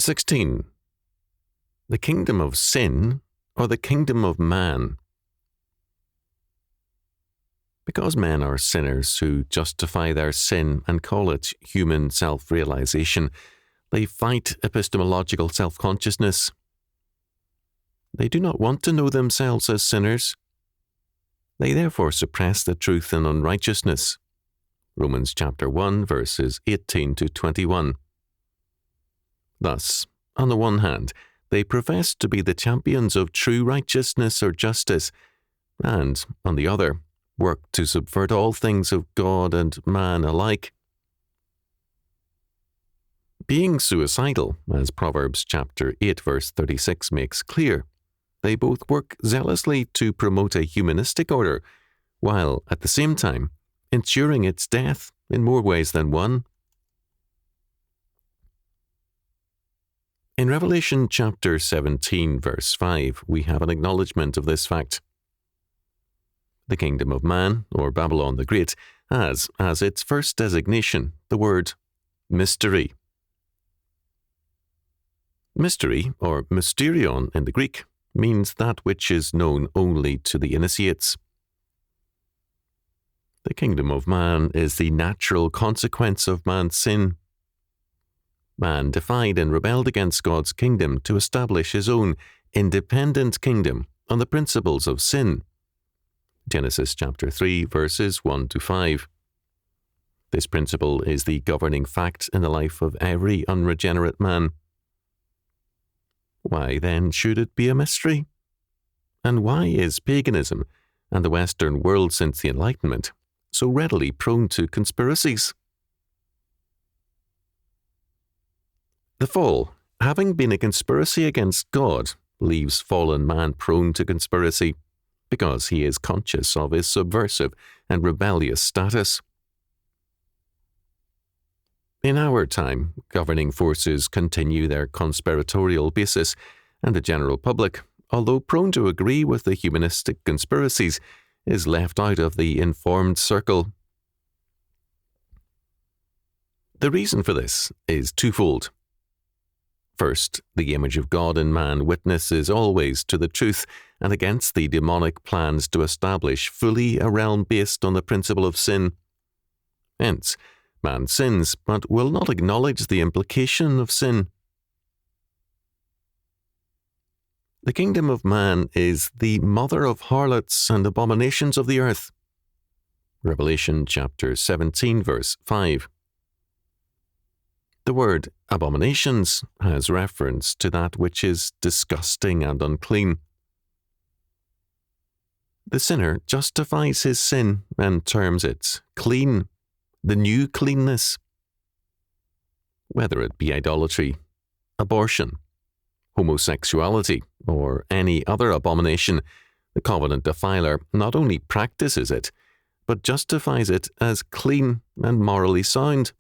16. The kingdom of sin or the kingdom of man? Because men are sinners who justify their sin and call it human self-realization, they fight epistemological self-consciousness. They do not want to know themselves as sinners. They therefore suppress the truth in unrighteousness. Romans chapter 1, verses 18 to 21. Thus, on the one hand, they profess to be the champions of true righteousness or justice, and, on the other, work to subvert all things of God and man alike. Being suicidal, as Proverbs chapter 8, verse 36 makes clear, they both work zealously to promote a humanistic order, while, at the same time, ensuring its death in more ways than one. In Revelation chapter 17, verse 5, we have an acknowledgement of this fact. The kingdom of man, or Babylon the Great, has, as its first designation, the word mystery. Mystery, or mysterion in the Greek, means that which is known only to the initiates. The kingdom of man is the natural consequence of man's sin. Man defied and rebelled against God's kingdom to establish his own independent kingdom on the principles of sin. Genesis chapter 3, verses 1 to 5. This principle is the governing fact in the life of every unregenerate man. Why then should it be a mystery? And why is paganism and the Western world since the Enlightenment so readily prone to conspiracies? The fall, having been a conspiracy against God, leaves fallen man prone to conspiracy because he is conscious of his subversive and rebellious status. In our time, governing forces continue their conspiratorial basis, and the general public, although prone to agree with the humanistic conspiracies, is left out of the informed circle. The reason for this is twofold. First, the image of God in man witnesses always to the truth and against the demonic plans to establish fully a realm based on the principle of sin. Hence, man sins, but will not acknowledge the implication of sin. The kingdom of man is the mother of harlots and abominations of the earth. Revelation chapter 17, verse 5. The word abominations has reference to that which is disgusting and unclean. The sinner justifies his sin and terms it clean, the new cleanness. Whether it be idolatry, abortion, homosexuality, or any other abomination, the covenant defiler not only practices it, but justifies it as clean and morally sound.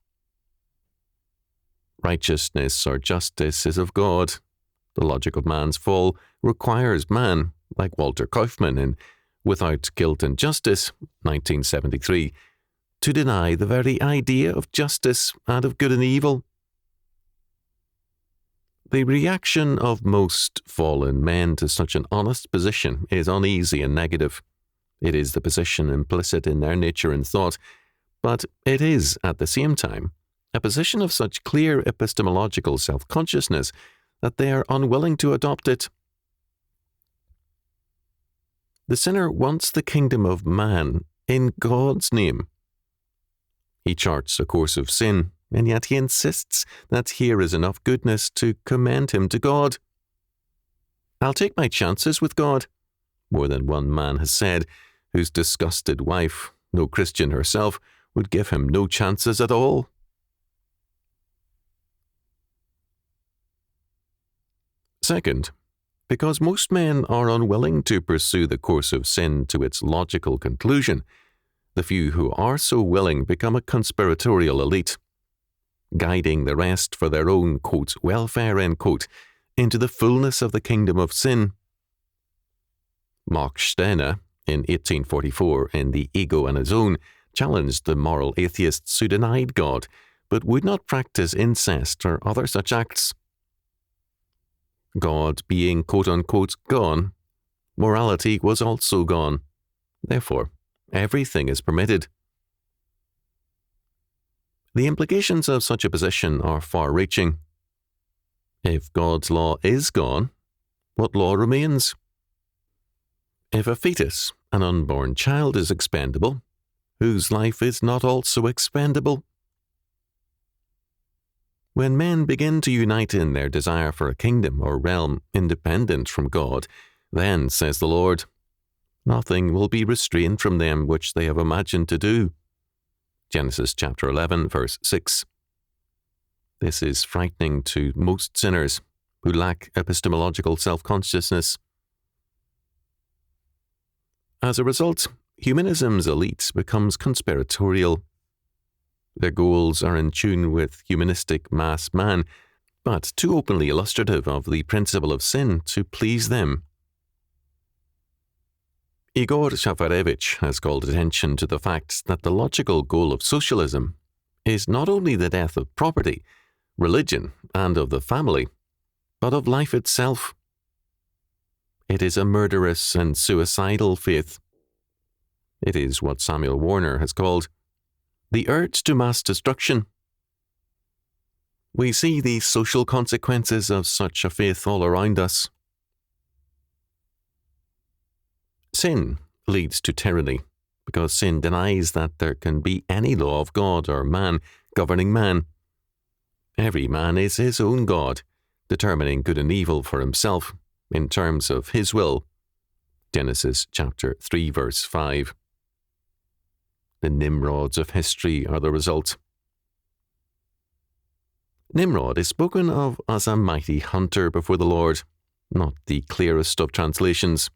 Righteousness or justice is of God. The logic of man's fall requires man, like Walter Kaufmann in Without Guilt and Justice, 1973, to deny the very idea of justice and of good and evil. The reaction of most fallen men to such an honest position is uneasy and negative. It is the position implicit in their nature and thought, but it is, at the same time, a position of such clear epistemological self-consciousness that they are unwilling to adopt it. The sinner wants the kingdom of man in God's name. He charts a course of sin, and yet he insists that here is enough goodness to commend him to God. "I'll take my chances with God," more than one man has said, whose disgusted wife, no Christian herself, would give him no chances at all. Second, because most men are unwilling to pursue the course of sin to its logical conclusion, the few who are so willing become a conspiratorial elite, guiding the rest for their own, quote, welfare, end quote, into the fullness of the kingdom of sin. Max Steiner, in 1844, in The Ego and His Own, challenged the moral atheists who denied God, but would not practice incest or other such acts. God being quote-unquote gone, morality was also gone. Therefore, everything is permitted. The implications of such a position are far-reaching. If God's law is gone, what law remains? If a fetus, an unborn child, is expendable, whose life is not also expendable? When men begin to unite in their desire for a kingdom or realm independent from God, then, says the Lord, nothing will be restrained from them which they have imagined to do. Genesis chapter 11, verse 6. This is frightening to most sinners who lack epistemological self-consciousness. As a result, humanism's elite becomes conspiratorial. Their goals are in tune with humanistic mass man, but too openly illustrative of the principle of sin to please them. Igor Shafarevich has called attention to the fact that the logical goal of socialism is not only the death of property, religion, and of the family, but of life itself. It is a murderous and suicidal faith. It is what Samuel Warner has called the urge to mass destruction. We see the social consequences of such a faith all around us. Sin leads to tyranny, because sin denies that there can be any law of God or man governing man. Every man is his own God, determining good and evil for himself in terms of his will. Genesis chapter 3, verse 5. The Nimrods of history are the result. Nimrod is spoken of as a mighty hunter before the Lord, not the clearest of translations.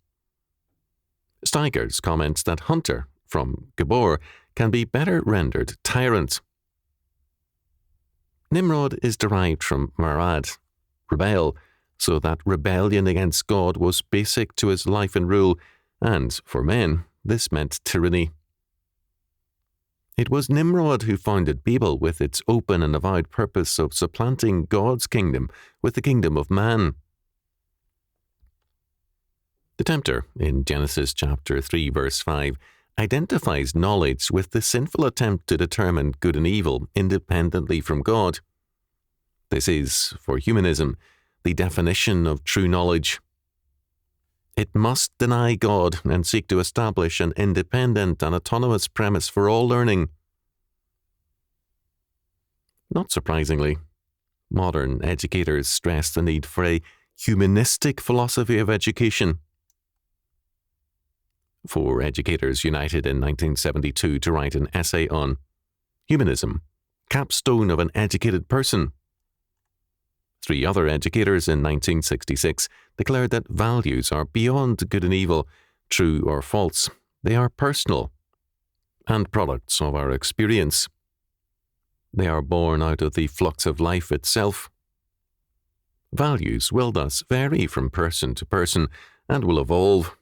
Steigers comments that hunter, from Gabor, can be better rendered tyrant. Nimrod is derived from marad, rebel, so that rebellion against God was basic to his life and rule, and, for men, this meant tyranny. It was Nimrod who founded Babel with its open and avowed purpose of supplanting God's kingdom with the kingdom of man. The tempter, in Genesis chapter 3, verse 5, identifies knowledge with the sinful attempt to determine good and evil independently from God. This is, for humanism, the definition of true knowledge. It must deny God and seek to establish an independent and autonomous premise for all learning. Not surprisingly, modern educators stress the need for a humanistic philosophy of education. 4 educators united in 1972 to write an essay on Humanism, Capstone of an Educated Person. 3 other educators in 1966 declared that values are beyond good and evil, true or false. They are personal and products of our experience. They are born out of the flux of life itself. Values will thus vary from person to person and will evolve.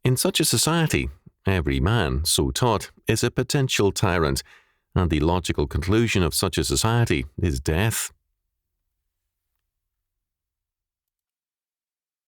In such a society, every man, so taught, is a potential tyrant, and the logical conclusion of such a society is death.